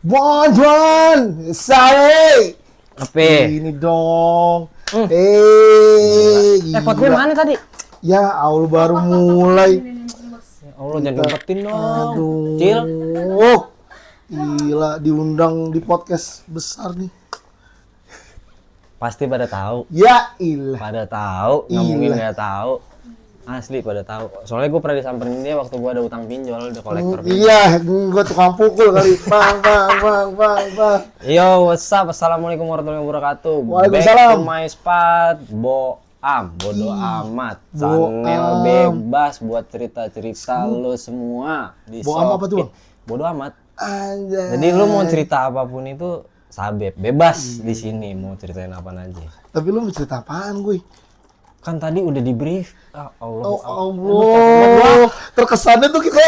Bon, saya. Apa? Ini dong. Pot gue mana tadi? Ya Allah baru mulai. Ya Allah jangan ngumpetin dong. Aduh. Cil. Gila diundang di podcast besar nih. Pasti pada tahu. Ya ilah. Pada tahu, nggak mungkin nggak tahu. Asli pada tahu. Soalnya gue pernah disamperin dia waktu gue ada utang pinjol, ada kolektor. Iya, gue tukang pukul kali. Bang. Yo, what's up? Assalamualaikum warahmatullahi wabarakatuh. Waalaikumsalam. Back to my spot, bodo amat. Channel bebas buat cerita-cerita lo semua di Boam apa tuh, Bang? Bodo amat. Anjay. Jadi lu mau cerita apapun itu sabep, bebas di sini mau ceritain apa aja. Tapi lu mau cerita apaan gue? Kan tadi udah di brief. Allah. Terkesannya tuh kita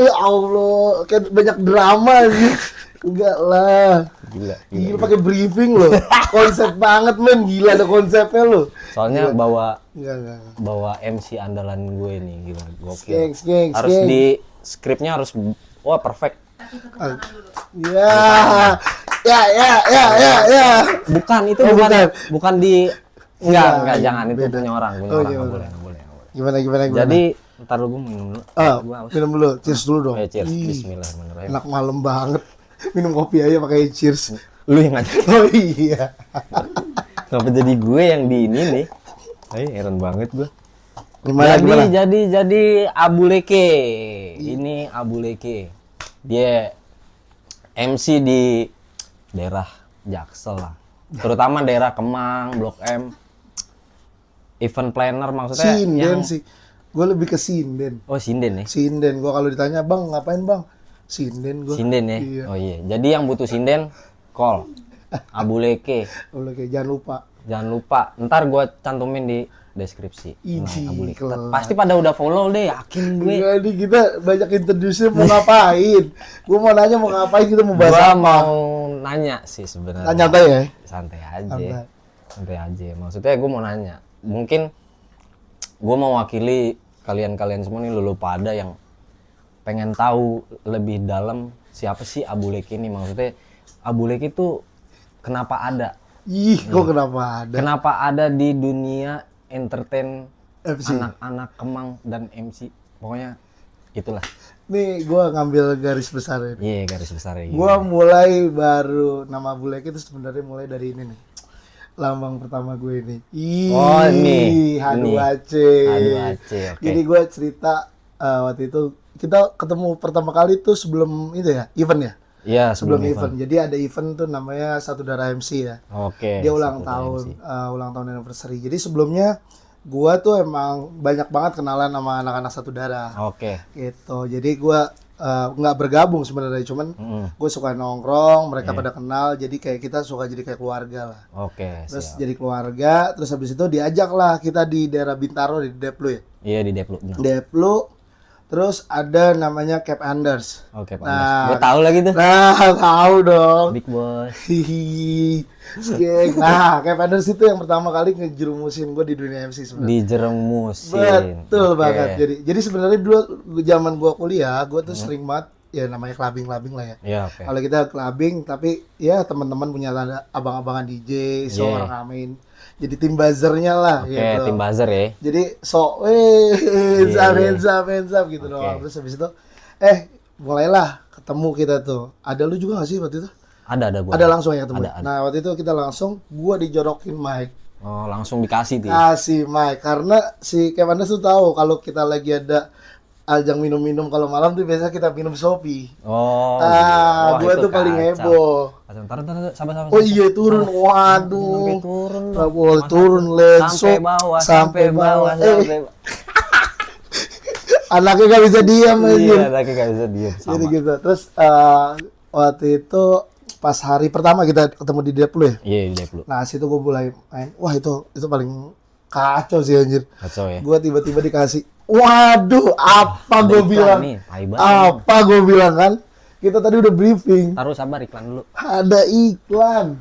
Allah kayak banyak drama sih. Enggak lah. Gila pakai briefing loh. Konsep banget men, gila ada konsepnya loh. Soalnya Enggak. bawa MC andalan gue nih, gila gokil. Geng. Harus di skripnya harus wah perfect. Ya. Bukan itu bukan di enggak jangan itu punya orang enggak boleh. Gimana? Jadi ntar lu gue minum dulu. Minum dulu. Cheers dulu dong. Cheers. Bismillahirrahmanirrahim. Enak malam banget. Minum kopi aja pakai cheers. Lu yang ngajak. Oh iya. Kenapa jadi gue yang di ini nih? Heran banget gue. Gimana? Jadi Abu Leke. Ini Abu Leke. Dia MC di daerah Jaksel lah. Terutama daerah Kemang, Blok M. Event planner maksudnya Sinden sih. Gue lebih ke sinden. Oh, sinden ya? Sinden. Gue kalau ditanya, "Bang, ngapain, Bang?" Sinden gue. Sinden ya? Iya. Oh iya. Jadi yang butuh sinden, call Abu Leke. Oke, jangan lupa. Ntar gue cantumin di deskripsi. Abu Leke. Pasti pada udah follow deh, yakin gue. Enggak, ini kita banyak introduce mau ngapain. Gue mau nanya mau ngapain, kita mau bahas apa. Mau nanya sih sebenarnya. Santai ya? Santai aja. Maksudnya gue mau nanya. Mungkin gue mau wakili kalian semua nih, lu pada yang pengen tahu lebih dalam siapa sih Abu Leke ini. Maksudnya Abu Leke itu kenapa ada? Kok kenapa ada? Kenapa ada di dunia entertain MC. anak-anak Kemang dan MC? Pokoknya itulah. Nih gue ngambil garis besar ini. Iya, garis besarnya. Gue mulai baru nama Abu Leke itu sebenarnya mulai dari ini nih. Lambang pertama gue ini. Ini H2AC. Oke. Jadi gue cerita waktu itu kita ketemu pertama kali tuh sebelum itu ya, event ya? Iya, sebelum event. Jadi ada event tuh namanya Satu Darah MC ya. Oke. Dia ulang tahun anniversary. Jadi sebelumnya gua tuh emang banyak banget kenalan sama anak-anak Satu Darah. Oke. Gitu. Jadi gua nggak bergabung sebenarnya, cuman gue suka nongkrong, mereka pada kenal, jadi kayak kita suka jadi kayak keluarga lah. Oke. Terus jadi keluarga, terus habis itu diajak lah kita di daerah Bintaro di Deplu ya. Iya, di Deplu. Deplu. Terus ada namanya Cap Anders. Oke, Pak. Gue tahu lagi tuh. Nah, tahu dong. Big Boss. Nah, Cap Anders itu yang pertama kali ngejerumusin gue di dunia MC sebenarnya. Dijerumusin. Betul banget. Jadi sebenarnya dulu zaman gue kuliah, gue tuh sering banget ya namanya clubbing lah ya. Iya, oke. Kalau kita clubbing, tapi ya teman-teman punya abang-abangan DJ, orang ramein. Jadi tim buzzernya lah. Oke, gitu. tim buzzer ya. Jadi hands up gitu doang. Terus habis itu mulailah ketemu kita tuh. Ada lu juga gak sih waktu itu? Ada gua. Ada langsung ya ketemu. Ada. Nah, waktu itu kita langsung gua dijorokin mic. Oh, langsung dikasih tuh. Kasih mic karena si Kevanes tuh tahu kalau kita lagi ada ajang minum-minum kalau malam tuh biasa kita minum Shopee. Oh. Gua tuh paling heboh. Ntar, sabar. Oh iya turun, waduh. Sampai turun, lenso. Sampai bawah. Anaknya gak bisa diam aja. Iya, anaknya gak bisa diam. Jadi gitu. Terus waktu itu pas hari pertama kita ketemu di Deplu ya. Iya, di Deplu. Nah situ gue mulai main. Wah itu paling kacau sih anjir. Kacau ya. Gue tiba-tiba dikasih. Waduh, apa gue bilang? Apa gue bilang kan? Kita tadi udah briefing. Taruh sabar iklan dulu. Ada iklan.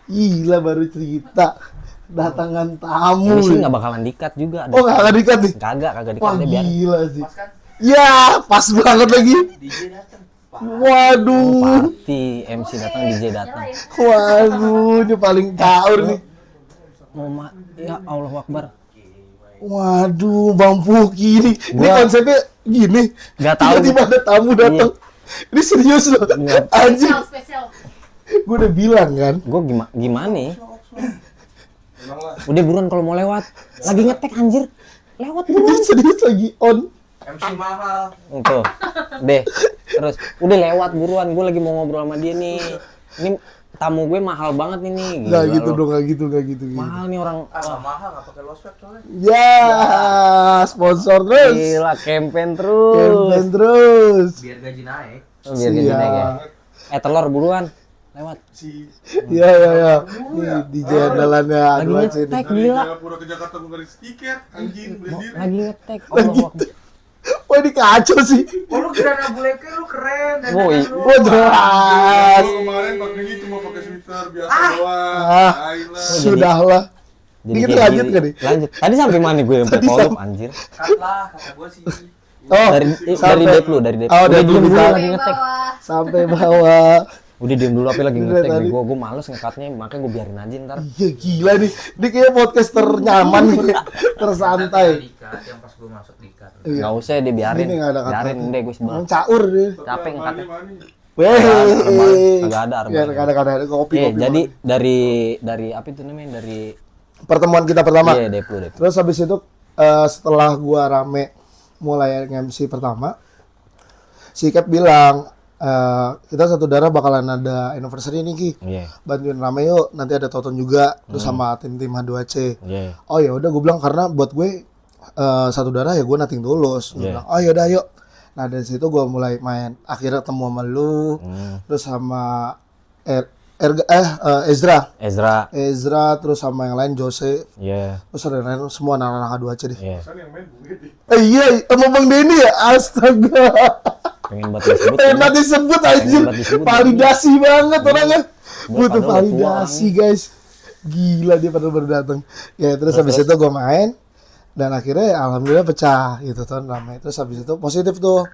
Gila baru cerita. Datangan tamu. Ini sih nggak bakalan dikat juga. Oh nggak dikat nih? Kagak dikat. Wah biar. gila sih. Ya pas banget lagi. DJ datang. Waduh. Party, MC datang, DJ datang. Waduh, ini paling caur nih. Ya Allah Akbar. Waduh, Bang Puki ini. Ini Gua- konsepnya gini. Nggak tahu. Tiba-tiba ada tamu datang. Ini serius loh. Iya. Anjir. Spesial. Gue udah bilang kan. Gue gimana nih? Udah buruan kalau mau lewat. Lagi ngetek anjir. Lewat Ini buruan. serius lagi on. MC mahal. Tuh. Deh. Terus udah lewat buruan. Gue lagi mau ngobrol sama dia nih. Ini tamu gue mahal banget ini. Nggak gitu dong, nggak gitu. Mahal nih orang. Nggak mahal, nggak pakai low swag soalnya. Ya, sponsor terus. Gila, campaign terus. Campaign terus. Biar gaji naik. Biar gaji naik ya. Telur buruan. Lewat. Iya. Nih DJ andalannya Lagi aduh aja ngetek nih. gila. Pura ke Jakarta gue garis tiket, anjing, beli Lagi ngetek. Allah Akbar. Wah ini kacau sih. Oh lu kira Nabuleke lu keren. Dan Woi. Wah jelas. kemarin pakai ini cuma pakai sweater biasa Ah. doang. Ayolah. Sudahlah. Ini kita kayak lanjut gini. nggak nih? Lanjut. Tadi sampai mana gue sampai Tadi kolom sampai- anjir. Cut lah kata gua sih. Oh, Dari sampai- dep lu, dari dep. Oh, Udah dari diem dulu dulu bisa. lagi ngetek. sampai bawah. Udah diem dulu apa lagi Udah ngetek tadi. nih. Gue males ngekatnya, makanya gue biarin aja ntar. Iya gila nih. Ini kayak podcast ternyaman nih. Tersantai. Dikat yang pas gua masuk dikat. Iya. Nggak usah dia biarin. Ini nggak ada kata. Biarin deh gue sebel. Emang caur deh. Capek ngekatnya. Mani. Weh. Kagak ada Ya, arba. kadang-kadang kopi. Jadi dari apa itu namanya, dari pertemuan kita pertama. iya dep lu. Terus habis itu setelah gua rame mulai MC pertama, si Cap bilang kita satu darah bakalan ada anniversary nih Ki. Iya. Bantuin rame yuk, nanti ada Toton juga, terus sama tim-tim H2C. Iya. Oh ya udah gue bilang karena buat gue satu darah ya gue nothing tulus. Gue Iya. bilang oh yaudah yuk. Nah dari situ gue mulai main. Akhirnya ketemu sama lu, terus sama Ezra, terus sama yang lain Jose, Iya. terus ada yang lain semua anak-anak H2C deh. Iya. Kan yang main Bung Edi. Iya, sama Bang Denny ya? Astaga. Pengen buat disebut. Enak disebut anjir. banget disebut. Validasi banget orangnya. Gua Butuh padahal udah tua validasi, guys. Gila dia padahal baru datang. Ya terus habis itu gue main dan akhirnya ya, alhamdulillah pecah gitu kan ramai. Terus habis itu positif tuh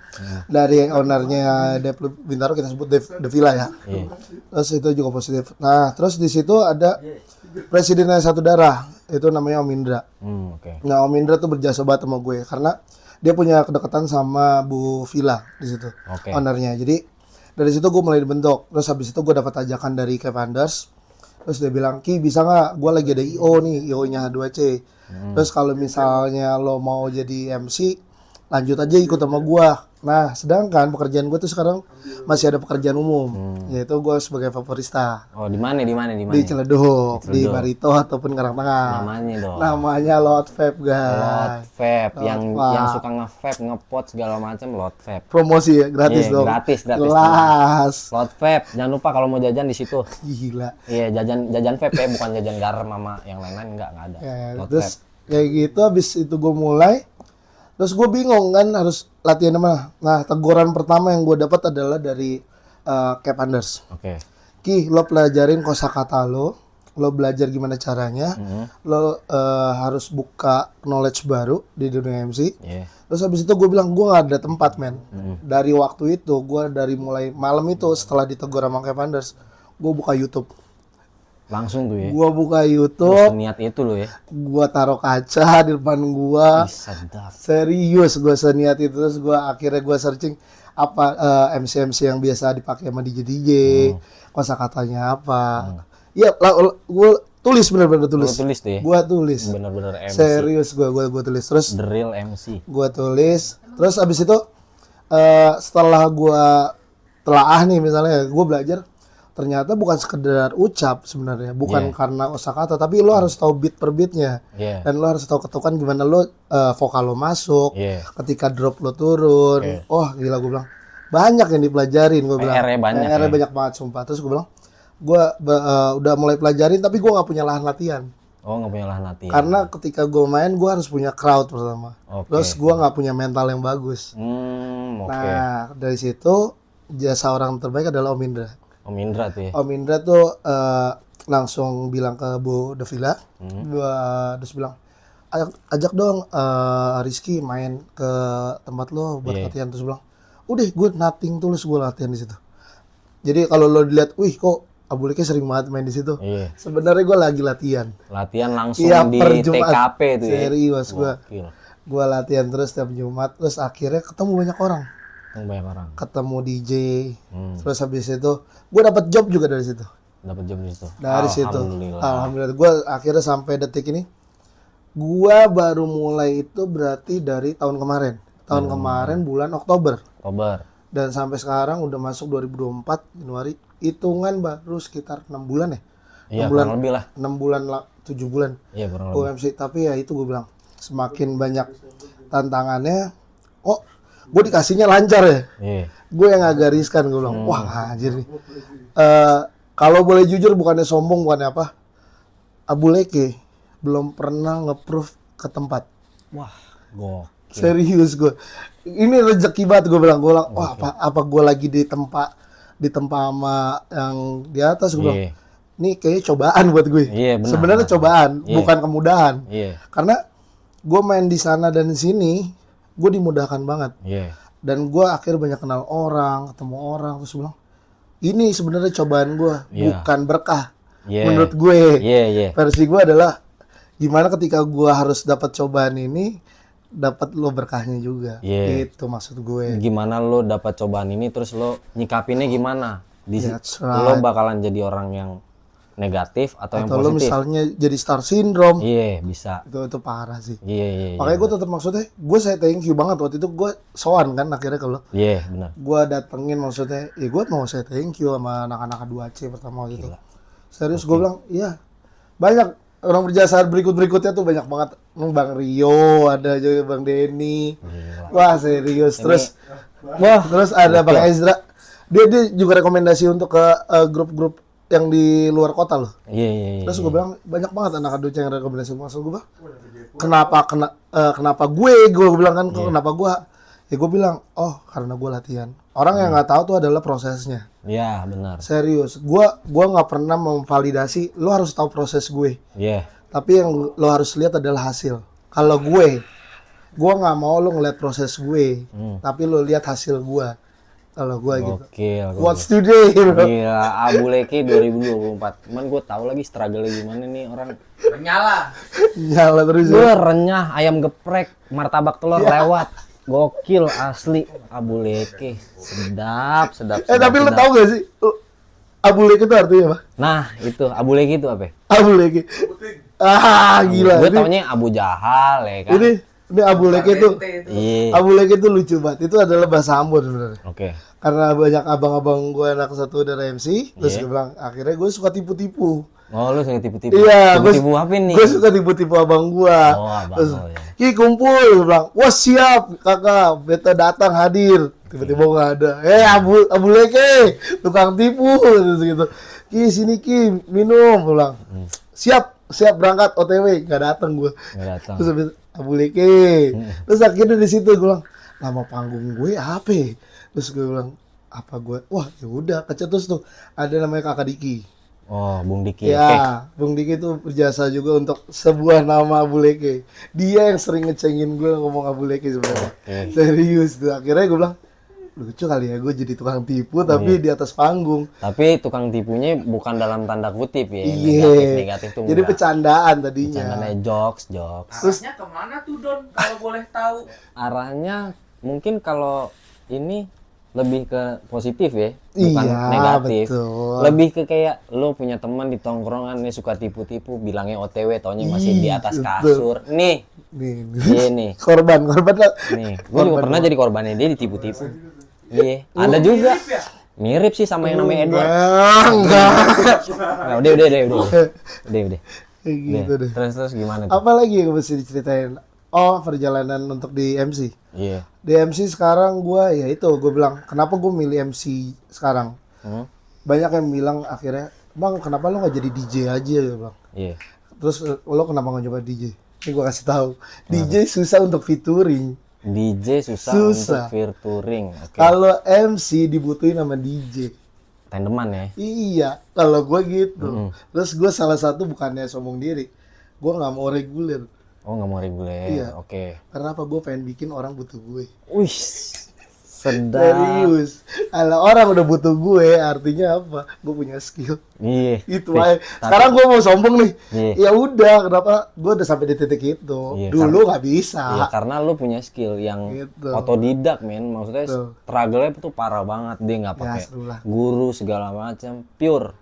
dari ownernya Dep Bintaro kita sebut Devila ya. Iya. Terus itu juga positif. Nah, terus di situ ada presidennya satu darah itu namanya Om Indra. Oke. Nah, Om Indra tuh berjasa banget sama gue karena dia punya kedekatan sama Bu Villa di situ, Oke. ownernya. Jadi dari situ gue mulai dibentuk. Terus habis itu gue dapat ajakan dari Kev Anders. Terus dia bilang, Ki bisa nggak? Gue lagi ada IO nih, IO-nya H2C. Terus kalau misalnya lo mau jadi MC, lanjut aja ikut sama gue. Nah, sedangkan pekerjaan gue tuh sekarang masih ada pekerjaan umum, yaitu gue sebagai vaporista. Oh, di mana? Di Ciledug, di Barito ataupun Karang Tengah. Namanya dong. Namanya Lot Vape, Lot guys. Vape yang Wah. suka nge-vape, ngepot segala macam Lot Vape. Promosi ya, gratis Iya, dong. gratis. Jelas. Lot Vape. Jangan lupa kalau mau jajan di situ. Gila. Iya, jajan vape ya, bukan jajan garam sama yang lain-lain enggak ada. Ya, Lot terus Vape. kayak gitu habis itu gue mulai. Terus gue bingung kan harus latihan mana. Nah, teguran pertama yang gue dapat adalah dari Cap Anders. Oke. Ki, lo pelajarin kosakata lo belajar gimana caranya, lo harus buka knowledge baru di dunia MC. Iya. Terus habis itu gue bilang gue gak ada tempat men. Dari waktu itu gue dari mulai malam itu setelah ditegur sama Cap Anders, gue buka YouTube. Langsung tuh ya. Gue buka Terus YouTube, niat itu lo ya. gue taruh kaca di depan gue. Sedap. Serius gue seniat itu. Terus gue akhirnya gue searching apa MC yang biasa dipakai sama DJ, kosakatanya apa. Iya, gue tulis bener-bener tulis. Lo tulis tuh ya. Gue tulis. Bener-bener MC. Serius gue tulis. Terus The real MC. gue tulis. Terus abis itu setelah gue telaah nih misalnya, gue belajar ternyata bukan sekedar ucap sebenarnya, bukan Iya. karena kosakata, tapi lo harus tahu beat per beatnya. Iya. Dan lo harus tahu ketukan gimana lo vokal lo masuk, Iya. ketika drop lo turun. Iya. Oh gila gue bilang banyak yang dipelajarin, gue bilang. PR-nya banyak PR-nya ya. banyak banget sumpah. Terus gue bilang gue udah mulai pelajarin tapi gue nggak punya lahan latihan. Oh, nggak punya lahan latihan. Karena ketika gue main gue harus punya crowd pertama. Oke. Terus gue nggak punya mental yang bagus. Oke. Nah dari situ jasa orang terbaik adalah Om Indra. Om Indra tuh ya. Om Indra tuh langsung bilang ke Bu Devila, terus bilang ajak dong Rizky main ke tempat lo buat Iya. latihan. Terus bilang udah gue nothing tulus gue latihan di situ. Jadi kalau lo dilihat, wih kok Abu Leke sering banget main di situ. Iya. Sebenarnya gue lagi latihan. Latihan langsung Iya, di per Jumat. TKP tuh ya. Serius gue. Gokil. Gue latihan terus tiap Jumat, terus akhirnya ketemu banyak orang. Yang banyak orang. Ketemu DJ. Hmm. Terus habis itu gue dapat job juga dari situ. Dapat job di situ. Dari situ. Alhamdulillah. Alhamdulillah. Gue akhirnya sampai detik ini, gue baru mulai itu berarti dari tahun kemarin. Tahun kemarin bulan Oktober. Oktober. Dan sampai sekarang udah masuk 2024 Januari. Hitungan baru sekitar 6 bulan ya. Iya, 6 bulan, kurang lebih lah. 6 bulan, 7 bulan. Iya, kurang Gue lebih. MC. Tapi ya itu gue bilang, semakin banyak tantangannya, kok gue dikasihnya lancar ya. Iya. Gue yang agak riskan, gue bilang, wah anjir nih. Kalau boleh jujur, bukannya sombong, bukannya apa, Abu Leke belum pernah nge-proof ke tempat. Wah, gokil. Serius gue. Ini rezeki banget, gue bilang, wah apa gue lagi ditempa sama yang di atas, gue bilang, Iya. ini kayaknya cobaan buat gue. Iya, benar. Sebenarnya cobaan, Iya. bukan kemudahan. Iya. Karena gue main di sana dan di sini, gue dimudahkan banget. Iya. Dan gue akhirnya banyak kenal orang, ketemu orang, terus bilang, ini sebenarnya cobaan gue, Iya. bukan berkah. Iya. Menurut gue, Iya, iya. versi gue adalah gimana ketika gue harus dapat cobaan ini, dapat lo berkahnya juga. Iya. Itu maksud gue. Gimana lo dapat cobaan ini terus lo nyikapinnya gimana? That's Lo right. bakalan jadi orang yang negatif atau yang Atau lo positif? misalnya jadi star syndrome, Iya, bisa. itu parah sih. Iya, iya, iya. Makanya gue tetap maksudnya, gue saya thank you banget waktu itu gue sowan kan akhirnya ke lo. Iya, benar. Gue datengin maksudnya, ya gue mau saya thank you sama anak-anak 2C pertama waktu itu. Serius gue bilang, iya banyak orang berjasa berikutnya tuh banyak banget. Bang Rio, ada juga Bang Denny. Wah serius. Terus, terus ada Bang Ezra. Dia juga rekomendasi untuk ke grup-grup yang di luar kota loh. Iya, iya, iya. Terus gue bilang banyak banget anak aduc yang rekomendasi. Maksud gue, kenapa gue bilang kan, kenapa gue? Ya gue bilang, oh karena gue latihan. Orang yang nggak tahu tuh adalah prosesnya. Iya, benar. Serius, gua nggak pernah memvalidasi. Lo harus tahu proses gue. Iya. Tapi yang lo harus lihat adalah hasil. Kalau gue nggak mau lo ngeliat proses gue, tapi lo lihat hasil gue. Kalau gue gitu. Gokil. What's today, bro? Gila, Abu Leke 2024. Cuman gue tahu lagi struggle gimana nih orang. Menyala. Nyala terus. Gue renyah, ayam geprek, martabak telur lewat. Gokil asli Abu Leke. Sedap. Tapi lo sedap. tau gak sih? Abu Leke itu artinya apa? Nah, itu Abu Leke itu apa? Abu Leke. Gila. Gue Ini- taunya Abu Jahal ya kan. Ini Abu Leke itu. Iya. Abu Leke itu lucu banget. Itu adalah bahasa Ambon sebenarnya. Oke. Karena banyak abang-abang gue anak satu dari MC, terus gue bilang akhirnya gue suka tipu-tipu. Oh, lu sering tipu-tipu. Iya, Tipu-tipu apa nih? gue suka tipu-tipu abang gue. Oh, abang Terus, lo ya. Ki kumpul, gue bilang, wah siap kakak, beta datang hadir. Tiba-tiba nggak ada. Abu Leke, tukang tipu, gitu. Ki sini Ki minum, gue bilang. Siap berangkat OTW, nggak datang gue. Nggak datang. Terus habis Abu Leke. Terus akhirnya di situ gue bilang, nama panggung gue apa? Ya? Terus gue bilang, apa gue? Wah ya udah kecetus tuh. Ada namanya Kakak Diki. Oh, Bung Diki. Oke. Ya, Bung Diki tuh berjasa juga untuk sebuah nama Abu Leke. Dia yang sering ngecengin gue ngomong Abu Leke sebenarnya. Oke. Serius tuh. Akhirnya gue bilang, lucu kali ya gue jadi tukang tipu tapi di atas panggung. Tapi tukang tipunya bukan dalam tanda kutip ya. Iya. Negatif tuh Jadi enggak. bercandaan tadinya. Bercandanya jokes. Arahnya kemana tuh Don? Kalau boleh tahu. Arahnya mungkin kalau ini lebih ke positif ya, bukan Iya, negatif. betul. Lebih ke kayak lo punya teman di tongkrongan nih suka tipu-tipu, bilangnya OTW, taunya masih di atas betul. kasur. Nih, Nih, iya nih. korban lah. Nih, gue juga pernah jadi korbannya dia ditipu-tipu. Iya, ada juga. Mirip sih sama yang namanya Edward. Enggak. Nah, udah. Udah. Kayak gitu deh. Terus gimana tuh? Apa lagi yang mesti diceritain? Oh, perjalanan untuk di MC. Iya. Di MC sekarang gue, ya itu gue bilang, kenapa gue milih MC sekarang? Hmm? Banyak yang bilang akhirnya, bang kenapa lo nggak jadi DJ aja? Dia bilang. Iya. Terus lo kenapa nggak coba DJ? Ini gue kasih tahu, DJ susah untuk featuring. DJ susah Susah. untuk featuring. Oke. Kalau MC dibutuhin sama DJ. Tandeman ya. Iya, kalau gue gitu. Terus gue salah satu bukannya sombong diri, gue nggak mau reguler. Oh, nggak mau reguler. Iya. Oke. Karena apa? Gue pengen bikin orang butuh gue. Wih. Sedap. Serius. Kalau orang udah butuh gue, artinya apa? Gue punya skill. Iya. Itu Fix. aja. Tapi- Sekarang gue mau sombong nih. Iya. Ya udah, kenapa? Gue udah sampai di titik itu. Iya, Dulu nggak bisa. Iya, karena lu punya skill yang Gitu. otodidak, men. Maksudnya Betul. struggle-nya tuh parah banget. Dia nggak Ya, pakai serulah. guru segala macam, pure,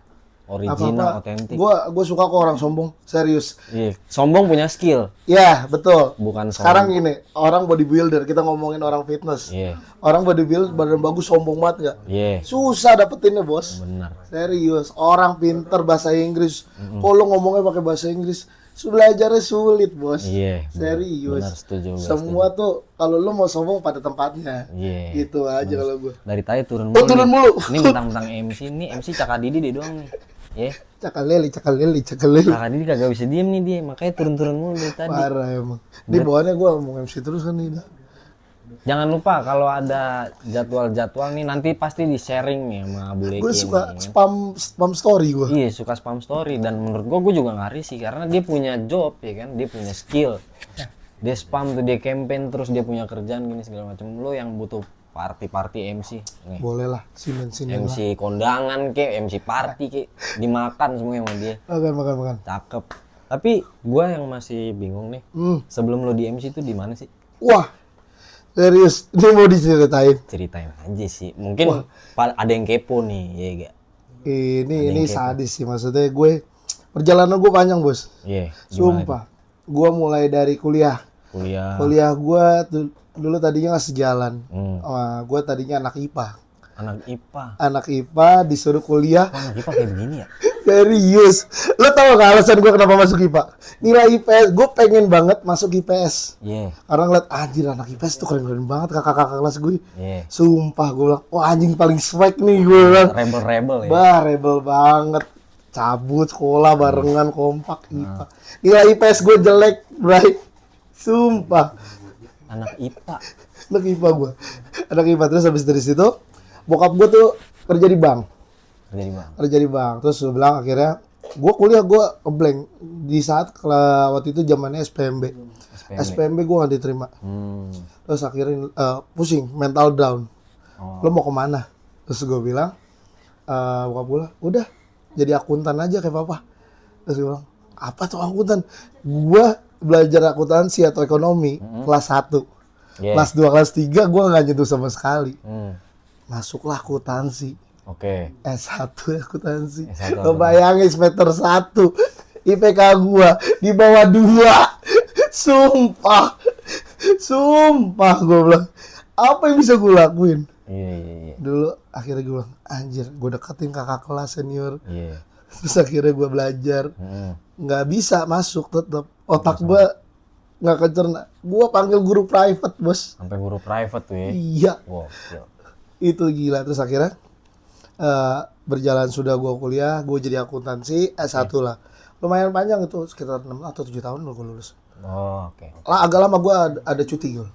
original, otentik. Gue suka kok orang sombong. Serius. Iya, sombong punya skill, Ya, betul. bukan Sekarang sombong. gini, orang bodybuilder, kita ngomongin orang fitness. Iya, Orang bodybuilder badan bagus sombong banget nggak? iya, Susah dapetinnya, bos. benar. Serius, orang pinter bahasa Inggris. Kalau ngomongnya pakai bahasa Inggris, belajarnya sulit, bos. Iya, Serius. benar, setuju. gua, Semua tuh kalau lu mau sombong pada tempatnya. setuju. Iya. Gitu aja kalau gue. Dari tadi turun Oh, turun nih. mulu. Ini mentang-mentang MC, nih MC Cakadidi dia doang nih. Iya. Cakal leli. Cakadidi kagak bisa diem nih dia, makanya turun-turun mulu dari tadi. Parah emang. Di bawahnya gue ngomong MC terus kan ini. Jangan lupa kalau ada jadwal-jadwal nih nanti pasti di-sharing nih sama Bu Leki Gue suka nih. spam story gue. Iya, suka spam story dan menurut gue juga nggak risih karena dia punya job ya kan, dia punya skill. Dia spam tuh, dia campaign terus dia punya kerjaan gini segala macam. Lo yang butuh party MC nih. Boleh lah, sinin lah. MC kondangan ke, MC party ke, dimakan semua sama dia. Makan. Cakep. Tapi gue yang masih bingung nih. Sebelum lo di MC itu di mana sih? Wah, serius. Ini mau diceritain. Ceritain aja sih. Mungkin ada yang kepo nih, ya gak? Ini sadis sih, maksudnya gue perjalanan gue panjang, bos. Iya. gimana Sumpah. Gue mulai dari kuliah. tuh? Kuliah. Kuliah gue dulu tadinya nggak sejalan. Gue tadinya anak IPA. Anak IPA. Anak IPA disuruh kuliah. Kok anak IPA kayak begini ya? Serius. Lo tau gak alasan gue kenapa masuk IPA? Nilai IPS. Gue pengen banget masuk IPS. Iya. Karena ngeliat anjir anak IPS tuh keren-keren banget kakak-kakak kelas gue. Iya. Sumpah gue bilang, wah anjing paling swag nih gue bilang. Rebel-rebel ya. Bah, rebel banget. Cabut sekolah barengan kompak IPA. Nilai IPS gue jelek, bray. Sumpah. Anak IPA. Anak IPA gue. Anak IPA terus habis dari situ bokap gue tuh kerja di bank. Kerja di bank. Terus gue bilang akhirnya gue kuliah gue ngeblank di saat waktu itu zamannya SPMB. SPMB gue gak diterima. Terus akhirnya pusing, mental down. Lo mau kemana? Terus gue bilang bokap gue bilang, udah jadi akuntan aja kayak papa. Terus gue bilang, apa tuh akuntan? Gue belajar akuntansi atau ekonomi kelas 1. Yeah. Kelas 2, kelas 3 gue gak nyentuh sama sekali. Masuklah akuntansi. Oke. S1 akuntansi. S1 Lo bayangin semester 1 IPK gua di bawah 2. Sumpah gua bilang, apa yang bisa gua lakuin? Iya. Dulu akhirnya gua bilang, anjir, gua deketin kakak kelas senior. Iya. Terus akhirnya gua belajar. Nggak bisa masuk tetap. Otak gua nggak kecerna. Gua panggil guru private, bos. Sampai guru private tuh ya. Iya. Wow. Gila. Itu gila. Terus akhirnya berjalan sudah gue kuliah, gue jadi akuntansi S1 lah. Lumayan panjang itu, sekitar 6 atau 7 tahun gue lulus. Oh, oke. Lah agak lama gue ada cuti gue.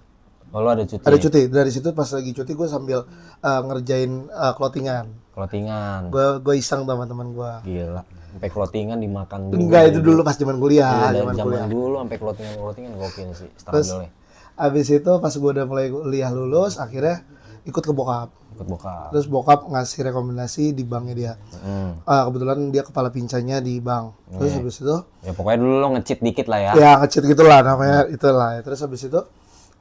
Oh, lo ada cuti. Ada cuti. Dari situ pas lagi cuti gue sambil ngerjain clothingan. Clothingan. Gue iseng sama teman gue. Gila. Sampai clothingan dimakan dulu. Enggak, itu dulu pas zaman kuliah, Iya, zaman zaman kuliah. dulu sampai clothingan gokil sih. Terus Struggle-nya. abis itu pas gue udah mulai kuliah lulus, akhirnya ikut ke bokap. Ikut bokap. Terus bokap ngasih rekomendasi di banknya dia. Kebetulan dia kepala pincanya di bank. Terus habis itu Ya pokoknya dulu lo nge-cheat dikit lah ya. ya nge-cheat gitulah namanya, itulah. Terus habis itu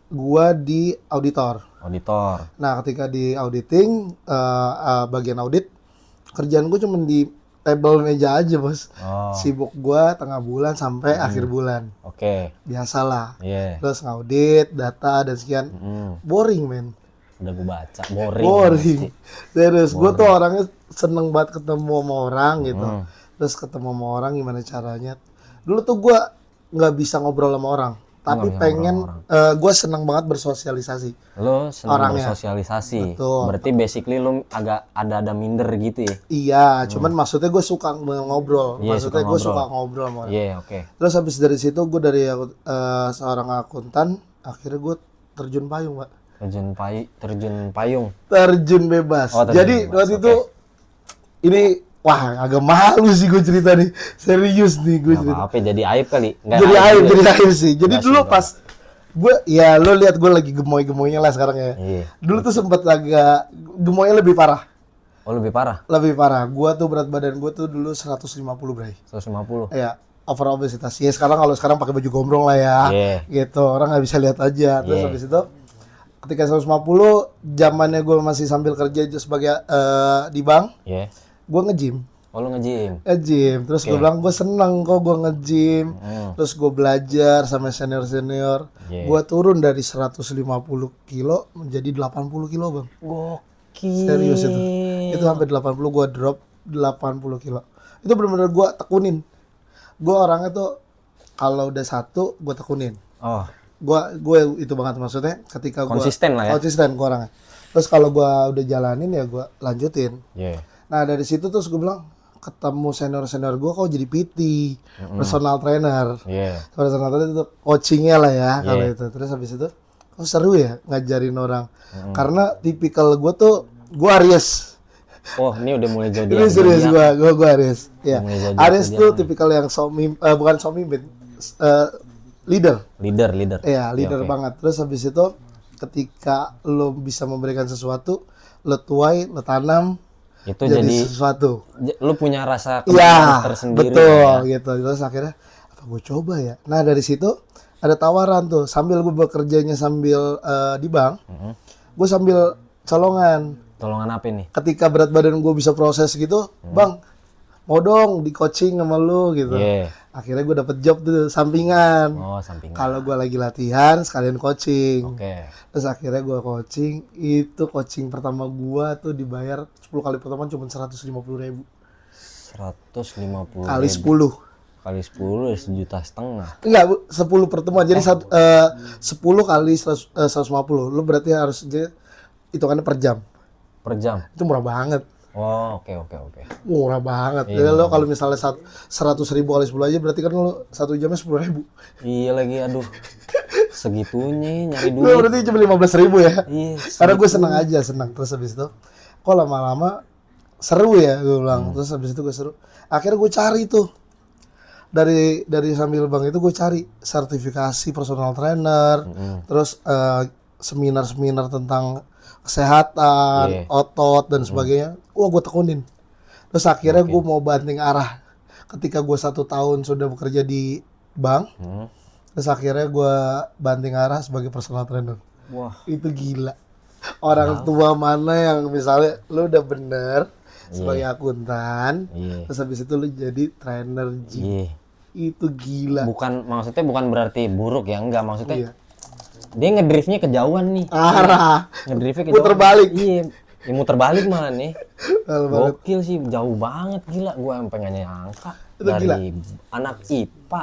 gua di auditor. Auditor. Nah, ketika di auditing bagian audit, kerjaan gua cuma di table meja aja, bos. Oh. Sibuk gua tengah bulan sampai akhir bulan. Oke. Biasalah. Iya. Terus ngaudit data dan sekian. Boring, men. Udah gue baca. Boring. Boring. pasti. Serius, gua tuh orangnya seneng banget ketemu sama orang gitu. Hmm. Terus ketemu sama orang gimana caranya. Dulu tuh gua nggak bisa ngobrol sama orang. Tapi bisa pengen, ngobrol gue seneng banget bersosialisasi. Lo senang Orangnya. bersosialisasi. Betul. Berarti basically lo agak ada minder gitu ya. Iya, cuman maksudnya gue suka ngobrol. Iya, Maksudnya suka gue ngobrol. suka ngobrol sama orang. Iya, oke. Terus habis dari situ gue dari seorang akuntan, akhirnya gue terjun payung, Pak. Terjun payung. Terjun bebas. Oh, terjun Jadi bebas, waktu oke. itu ini wah agak malu sih gue cerita nih. Serius nih gue Gak cerita. apa-apa, jadi aib kali. Nggak Jadi aib, juga. jadi aib sih. Jadi Nggak dulu sih, pas Ya lo lihat gue lagi gemoy-gemoynya lah sekarang ya. Iya. Dulu tuh sempet agak gemoynya lebih parah. Oh lebih parah? Lebih parah. Gua tuh berat badan gua tuh dulu 150, Bray. 150? Ya, over obesitas. Ya sekarang kalau sekarang pakai baju gombrong lah ya. Iya. Gitu, orang nggak bisa lihat aja. Terus Iya. habis itu ketika 150 zamannya gua masih sambil kerja sebagai di bank, Iya. gua nge-gym. Oh lu nge-gym? Nge-gym. Terus gua bilang gua seneng kok gua nge-gym. Terus gua belajar sama senior-senior. Iya. Gua turun dari 150 kilo menjadi 80 kilo, Bang. Gokil. Serius itu. Itu sampai 80 gua drop 80 kilo. Itu benar-benar gua tekunin. Gua orangnya tuh kalau udah satu gua tekunin. Oh, Gua itu banget maksudnya ketika gua konsisten lah ya? Konsisten gua orangnya. Terus kalau gua udah jalanin ya gua lanjutin. iya. Nah, dari situ terus gua bilang ketemu senior-senior gua kok jadi PT, personal trainer. Iya. Personal trainer itu coachingnya lah ya kalau Iya. itu. Terus habis itu oh seru ya ngajarin orang. Karena tipikal gua tuh gua Aries. Oh, ini udah mulai jadi Ini serius gua Aries. Ya. Mulai zodiak Aries tuh zodiak. tipikal yang bukan mimpin, leader. leader. Iya, leader oke. banget. Terus habis itu ketika lo bisa memberikan sesuatu, lo tuai, lo tanam Itu jadi jadi sesuatu. lu punya rasa Iya, kebenaran tersendiri. betul ya. gitu. Terus akhirnya apa gue coba ya. Nah, dari situ ada tawaran tuh sambil gue bekerjanya sambil di bank, gue sambil colongan. Tolongan apa nih? Ketika berat badan gue bisa proses gitu, Bang, mau dong di coaching sama lu gitu. Iya. Akhirnya gue dapet job tuh sampingan. Oh, sampingan. Kalau gue lagi latihan sekalian coaching. Oke. Terus akhirnya gue coaching, itu coaching pertama gue tuh dibayar 10 kali pertemuan cuma 150.000 150 kali 10. kali 10 ya 1,5 juta. Enggak, Bu, 10 pertemuan. Jadi 10 kali 150. Lu berarti harus hitungannya per jam. Per jam. Itu murah banget. Oh, oke. Murah banget. Iya, Jadi lo kalau misalnya 100.000 kali 10 aja berarti kan lo 1 jamnya 10.000. Iya lagi, aduh. Segitunya nyari Lo duit. berarti cuma 15.000 ya. Iya. Karena gue senang aja, senang. Terus habis itu, kok lama-lama seru ya gue bilang. Terus habis itu gue seru. Akhirnya gue cari tuh. Dari sambil bank itu gue cari sertifikasi personal trainer. Terus seminar-seminar tentang kesehatan, Iya. otot dan sebagainya. Wah, gue tekunin. Terus akhirnya gue mau banting arah. Ketika gue 1 tahun sudah bekerja di bank, terus akhirnya gue banting arah sebagai personal trainer. Wah, Itu gila. Orang tua mana yang misalnya lu udah bener sebagai akuntan, iya. terus habis itu lu jadi trainer gym. Iya. Itu gila. Maksudnya bukan berarti buruk ya, enggak. Maksudnya Iya. dia ngedriftnya kejauhan nih. Arah. Ngedriftnya kejauhan. Puter balik. Iya. Ya, muter balik malah nih. Hal banget. Gokil sih, jauh banget, gila. Gua yang pengen nyangka Itu dari gila. anak IPA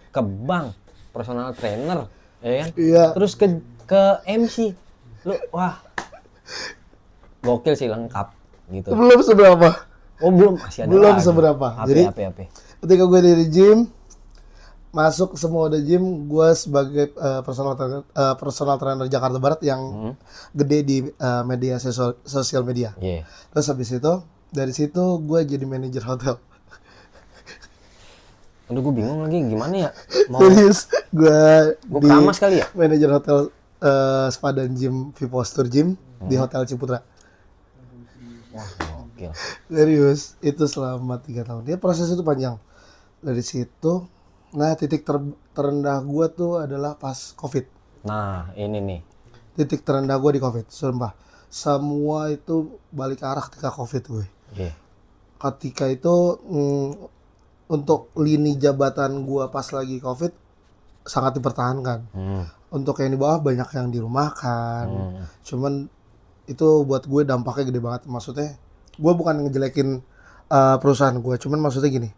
ke bank, personal trainer, ya kan? Iya. Terus ke MC. Lu wah. Gokil sih, lengkap gitu. Belum seberapa. Oh, belum, masih ada Belum lagi. seberapa. Jadi- Apa. Ketika gue dari gym, masuk semua udah gym, gue sebagai personal trainer Jakarta Barat yang gede di media sosial media. Iya. Terus habis itu dari situ gue jadi manajer hotel. Aduh, gue bingung lagi gimana ya. Mau Serius, gue gue keramas kali ya? manajer hotel sepadan gym Vipostur Gym di Hotel Ciputra. Wah, gokil. Serius, itu selama 3 tahun. Dia proses itu panjang. Dari situ, nah titik terendah gue tuh adalah pas COVID. Nah, ini nih. Titik terendah gue di COVID, sumpah. Semua itu balik arah ketika COVID gue. Iya. Ketika itu untuk lini jabatan gue pas lagi COVID sangat dipertahankan. Untuk yang di bawah banyak yang dirumahkan. Cuman itu buat gue dampaknya gede banget. Maksudnya gue bukan ngejelekin perusahaan gue, cuman maksudnya gini,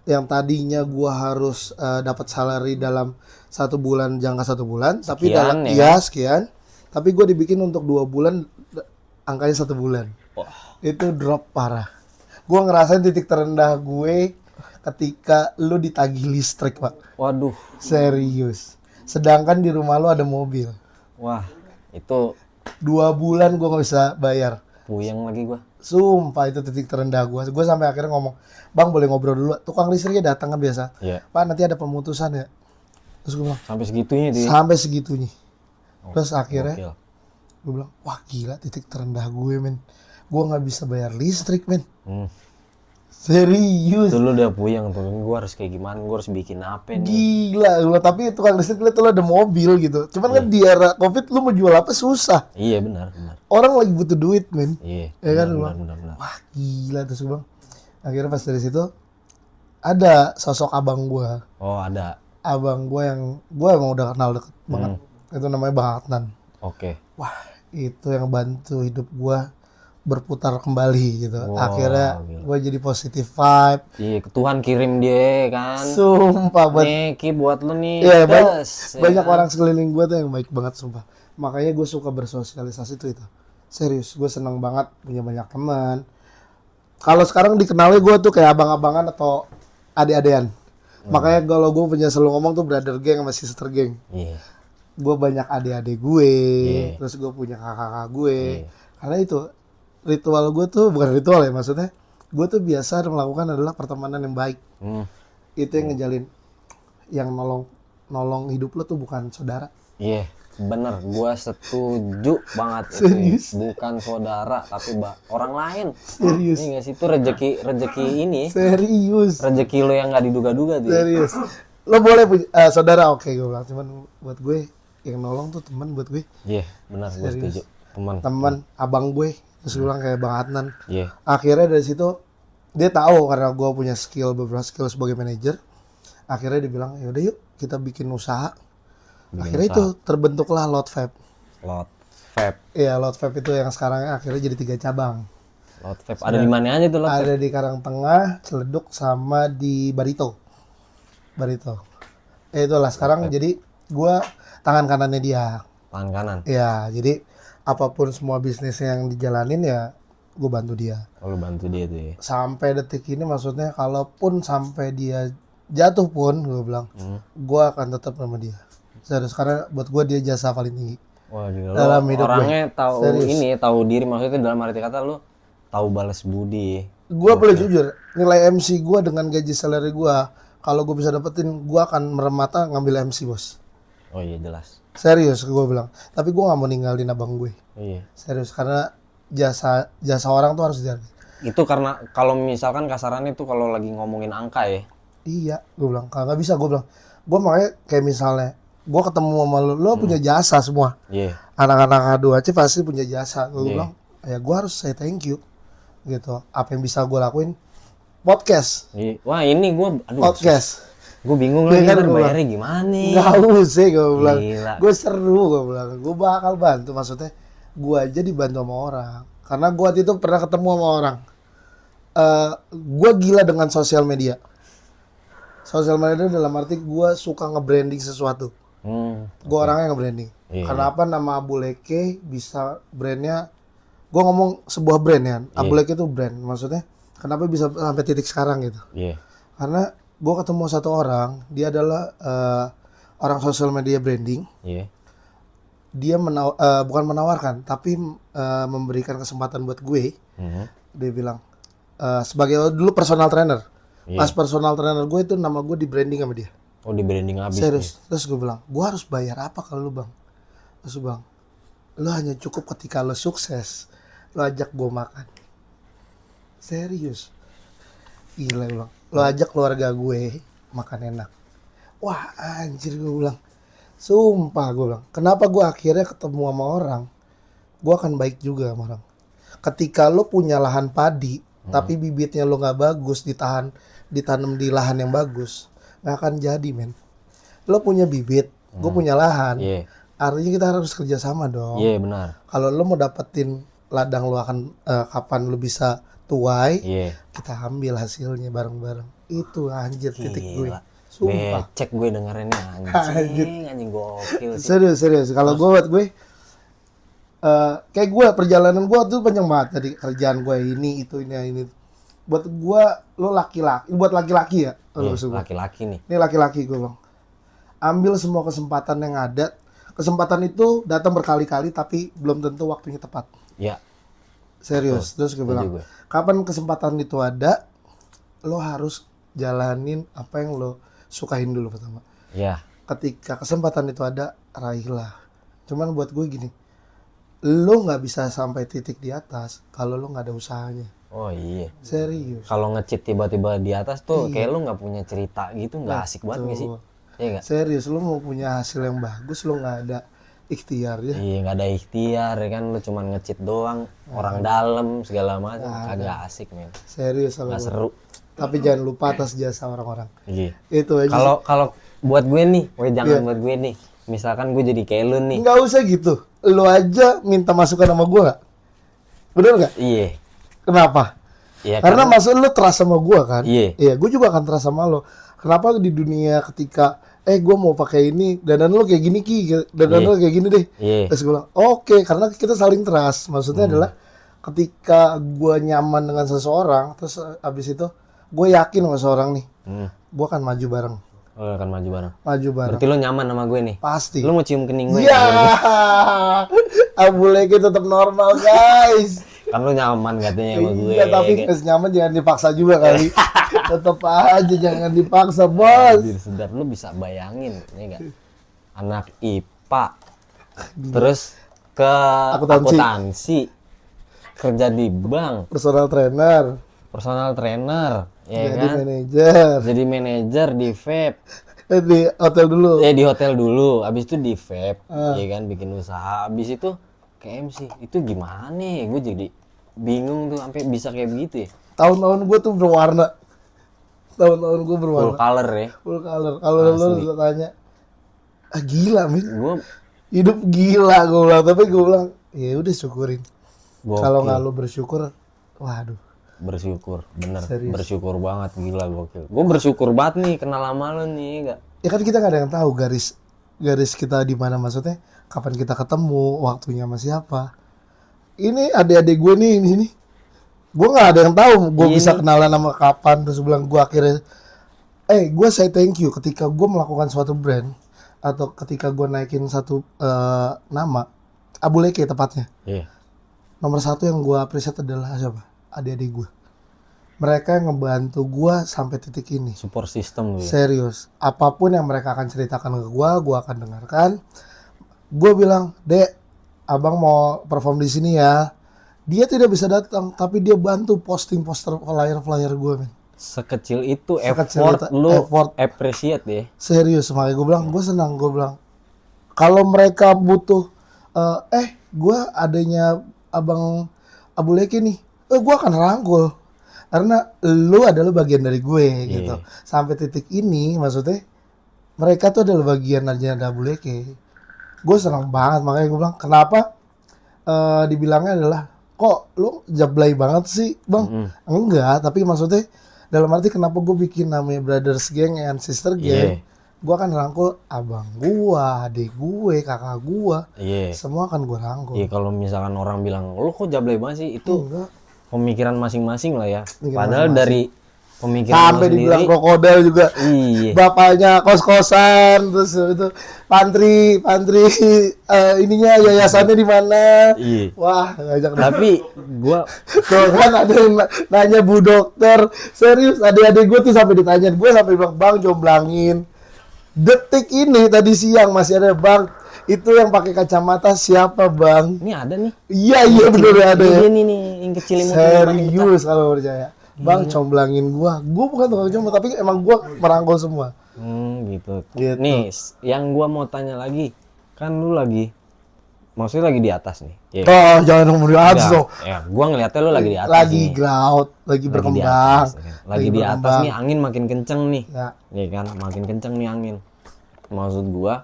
yang tadinya gue harus dapat salary dalam 1 bulan, jangka 1 bulan, tapi Sekian, dalam ya sekian, tapi gue dibikin untuk 2 bulan, angkanya 1 bulan. Wah. Itu drop parah. Gue ngerasain titik terendah gue ketika lu ditagih listrik, Pak. Waduh. Serius. Sedangkan di rumah lu ada mobil. Wah, itu 2 bulan gue nggak bisa bayar. puyeng lagi gua. Sumpah itu titik terendah gue. Gue sampai akhirnya ngomong, Bang boleh ngobrol dulu. Tukang listriknya datang kan biasa. Iya. Pak nanti ada pemutusan ya. Terus gue bilang Sampai segitunya dia. sampai segitunya. Terus akhirnya Gokil. gue bilang wah gila, titik terendah gue men, gue nggak bisa bayar listrik men, Hmm. serius. Itu lu udah puyeng tuh, gue harus kayak gimana, gue harus bikin apa nih. Gila, gua tapi tukang listrik lihat lo ada mobil gitu. Cuman kan di era Covid lu mau jual apa susah. Iya benar benar. Orang lagi butuh duit, men. Iya. Ya kan, benar, Bang? benar, benar. Wah, gila terus gua bilang. Akhirnya pas dari situ ada sosok abang gua. Oh ada. Abang gua yang gua emang udah kenal deket banget. Itu namanya Bang Adnan. Oke. Wah, itu yang bantu hidup gua berputar kembali gitu. Wah, Akhirnya gila. gua jadi positive vibe. Iya, Tuhan kirim dia kan. Sumpah buat Nih Ki buat lu nih. iya, Tes, ya banyak kan? orang sekeliling gue tuh yang baik banget sumpah. Makanya gue suka bersosialisasi tuh itu. Serius, gue seneng banget punya banyak teman. Kalau sekarang dikenalnya gue tuh kayak abang-abangan atau adik-adean. Makanya kalau gue punya selalu ngomong tuh brother gang sama sister gang. Iya. Gue banyak adik-adik gue, Iya. terus gue punya kakak-kakak gue. Iya. Karena itu ritual gue tuh bukan ritual ya maksudnya. Gue tuh biasa melakukan adalah pertemanan yang baik. Hmm. Itu yang ngejalin, yang nolong hidup lo tuh bukan saudara. Iya, bener. Gua setuju banget Serius? itu. Bukan saudara, tapi orang lain. Serius. Iya nggak sih, itu rezeki ini. Serius. Rezeki lo yang nggak diduga-duga dia. Serius. Lo boleh punya saudara, oke gue bilang. Cuman buat gue yang nolong tuh teman buat gue. Iya, benar. Gua setuju. Teman abang gue. Terus gue bilang kayak Bang Adnan. Iya. Akhirnya dari situ dia tahu karena gue punya beberapa skill sebagai manajer. Akhirnya dia bilang, "Yaudah yuk kita bikin usaha." Akhirnya itu terbentuklah Lot Vape. Lot Vape. Iya, Lot Vape itu yang sekarang akhirnya jadi 3 cabang. Lot Vape. Ada di mana aja tuh Lot Vape? Ada di Karangtengah, Ciledug, sama di Barito. Itulah sekarang jadi gua tangan kanannya dia. Tangan kanan. Ya, jadi apapun semua bisnis yang dijalanin ya gue bantu dia. Oh, lu bantu dia tuh ya. Sampai detik ini maksudnya kalaupun sampai dia jatuh pun gue bilang gue akan tetap sama dia. Serius, karena buat gue dia jasa paling tinggi. Wah, gila. Dalam Lu hidup orangnya tahu Serius. ini, tahu diri, maksudnya dalam arti kata lu tahu balas budi. Gue boleh jujur, nilai MC gue dengan gaji salary gue, kalau gue bisa dapetin, gue akan merem mata ngambil MC bos. Oh iya jelas. Serius gue bilang. Tapi gue nggak mau ninggalin abang gue. Iya. Serius, karena jasa orang tuh harus dihargai. Itu karena kalau misalkan kasarannya tuh kalau lagi ngomongin angka ya. Iya, gue bilang nggak bisa. Gue bilang, gue makanya kayak misalnya, gue ketemu sama lo punya jasa semua. Iya. Anak-anak H2C pasti punya jasa. Gue Iya. bilang, ya gue harus say thank you, gitu. Apa yang bisa gue lakuin? Podcast, Iya. Wah ini gue, aduh, podcast. gue bingung Iya lagi kan, ntar gua bayarnya gimana nih. Gak usah, gue bilang. Gila. Gue seru, gue bilang. Gue bakal bantu, maksudnya. Gue aja dibantu sama orang. Karena gue waktu itu pernah ketemu sama orang. Gue gila dengan sosial media. Sosial media dalam arti gue suka nge-branding sesuatu. Gue orangnya nge-branding. Iya, Kenapa nama Abu Leke bisa brandnya? Gue ngomong sebuah brand ya. Abu Leke itu brand. Maksudnya kenapa bisa sampai titik sekarang gitu? Iya. Karena gue ketemu satu orang. Dia adalah orang sosial media branding. Iya. Dia bukan menawarkan, tapi memberikan kesempatan buat gue. Dia bilang sebagai dulu personal trainer. Iya. Pas personal trainer gue itu nama gue di branding sama dia. Oh di branding habis. Serius. Terus gue bilang, gue harus bayar apa kalau lu bang? Terus gue bilang, lu hanya cukup ketika lu sukses, lu ajak gue makan. Serius. Gila gue bilang, lu ajak keluarga gue makan enak. Wah anjir gue bilang. Sumpah gue bilang, kenapa gue akhirnya ketemu sama orang, gue akan baik juga sama orang. Ketika lu punya lahan padi, tapi bibitnya lu nggak bagus, ditanam di lahan yang bagus, nggak akan jadi men. Lo punya bibit, gue punya lahan, Iya. artinya kita harus kerjasama dong. Iya benar. Kalau lo mau dapetin ladang lo akan kapan lo bisa tuai, Iya. kita ambil hasilnya bareng-bareng. Itu anjir titik gue. Gila. Sumpah. Becek gue dengerinnya Anjir. anjing gokil sih. Serius. Kalau gue buat gue, kayak gue perjalanan gue tuh panjang banget dari kerjaan gue ini. Buat gue lo laki-laki, buat laki-laki ya. Iya, Maksud gue. laki-laki nih. Ini laki-laki gue bang. Ambil semua kesempatan yang ada. Kesempatan itu datang berkali-kali tapi belum tentu waktunya tepat. Ya. Serius. Terus gue bilang, gue. kapan kesempatan itu ada, lo harus jalanin apa yang lo sukain dulu pertama. Ya. ketika kesempatan itu ada, raihlah. Cuman buat gue gini, lo nggak bisa sampai titik di atas kalau lo nggak ada usahanya. Oh iya. Serius. Kalau ngecit tiba-tiba di atas tuh Iya. kayak lu nggak punya cerita gitu, nggak asik banget nggak sih? Tuh. Iya nggak? Serius, lo mau punya hasil yang bagus, lo nggak ada ikhtiar ya. Iya, nggak ada ikhtiar ya kan, lu cuman ngecit doang, orang dalam segala macam, kagak asik men, Serius kalau nggak gue. seru. Tapi jangan lupa atas jasa orang-orang. Iya. Itu aja. Kalau buat gue nih, jangan Iya. buat gue nih. Misalkan gue jadi kayak lu nih. Nggak usah gitu. Lo aja minta masukan sama gue nggak? Bener nggak? Iya. Kenapa? Iya Karena maksud lo trust sama gue kan? Iya. Iya, gue juga akan trust sama lo. Kenapa di dunia ketika gue mau pakai ini, dandan lo kayak gini Ki, dandan Iya. lo kayak gini deh. Iya. Terus gue bilang, oke, karena kita saling trust. Maksudnya adalah ketika gue nyaman dengan seseorang, terus abis itu gue yakin sama seseorang nih, gue akan maju bareng. Lo akan maju bareng. Maju bareng. Berarti lo nyaman sama gue nih. Pasti. Lo mau cium kening gue? Iya. Abu Leki tetap normal guys. Kan lo nyaman katanya sama gue. Iya, tapi nyaman jangan dipaksa juga kali. Tetap aja jangan dipaksa, bos. Anjir, sedap. Lu bisa bayangin ya gak? Anak IPA terus ke Akuntansi. akuntansi, kerja di bank, Personal trainer, personal trainer, ya jadi kan? manajer. Jadi manajer di vape. Di hotel dulu. Di hotel dulu, habis itu di vape, Ah. ya kan, bikin usaha. Habis itu ke MC. Itu gimana ya? Gue jadi bingung tuh sampai bisa kayak begitu ya. Tahun-tahun gue tuh berwarna. Tahun-tahun gue Full berwarna. color ya. Full color. Kalau lo tanya, gila min. Gue Hidup gila gue bilang. Tapi gue bilang, ya udah syukurin. Kalau nggak lo bersyukur, waduh. bersyukur, bener. Serius. Bersyukur banget, gila gokil. Gue bersyukur banget nih kenal sama lo nih, enggak? Ya kan kita nggak ada yang tahu garis kita di mana, maksudnya kapan kita ketemu, waktunya sama siapa. Ini adik-adik gue nih di sini. Gue nggak ada yang tahu gue Ini. bisa kenalan sama kapan, terus bilang gue akhirnya gue say thank you ketika gue melakukan suatu brand atau ketika gue naikin satu nama Abu Leki tepatnya. Iya. Nomor satu yang gue appreciate adalah siapa? Adik-adik gue. Mereka yang ngebantu gue sampai titik ini. Support system gue. Serius, apapun yang mereka akan ceritakan ke gue akan dengarkan. Gue bilang, Dek, abang mau perform di sini ya. Dia tidak bisa datang, tapi dia bantu posting poster flyer gue, men. Sekecil itu Sekecil effort itu, lu effort. appreciate ya. Serius, makanya gue bilang, gue senang. Gue bilang, kalau mereka butuh, gue adanya abang Abu Leki nih, gue akan rangkul. Karena lu adalah bagian dari gue gitu. Sampai titik ini maksudnya mereka tuh adalah bagian dari Abu Leki. Gue senang banget, makanya gue bilang kenapa dibilangnya adalah kok lu jablay banget sih bang. Enggak, tapi maksudnya dalam arti kenapa gue bikin namanya Brothers Gang and Sister Gang. Gue akan rangkul abang gue, adik gue, kakak gue. Iya. Semua akan gue rangkul. Iya, kalau misalkan orang bilang lu kok jablay banget sih, itu Enggak. pemikiran masing-masing lah ya. Pemikiran Padahal masing-masing. dari pemikiran Sampai lu dibilang sendiri. krokodil juga. Iya. Bapaknya kos-kosan, terus itu pantri ininya yayasannya di mana? Iya. Wah, ngajak Tapi gua tuh kan ada yang nanya Bu Dokter, serius adik-adik gue tuh sampai ditanya, gue sampai bilang bang jomblangin. Detik ini tadi siang masih ada bang, itu yang pakai kacamata siapa bang? ini ada nih. Iya bener ada ya. Ini nih yang kecil imut. Serius kalau percaya. Bang comblangin gua bukan tukang comblang tapi emang gua merangkul semua. Gitu. Gitu. Nih, yang gua mau tanya lagi, kan lu lagi maksudnya lagi di atas nih. Iya. Oh jangan ngomong di atas dong. Ya, gua ngeliatnya lu lagi di atas Lagi nih. grout, lagi Lagi di berkembang. atas, ya kan? Lagi di atas nih, angin makin kenceng nih. Ya. Iya kan, makin kenceng nih angin. Maksud gua,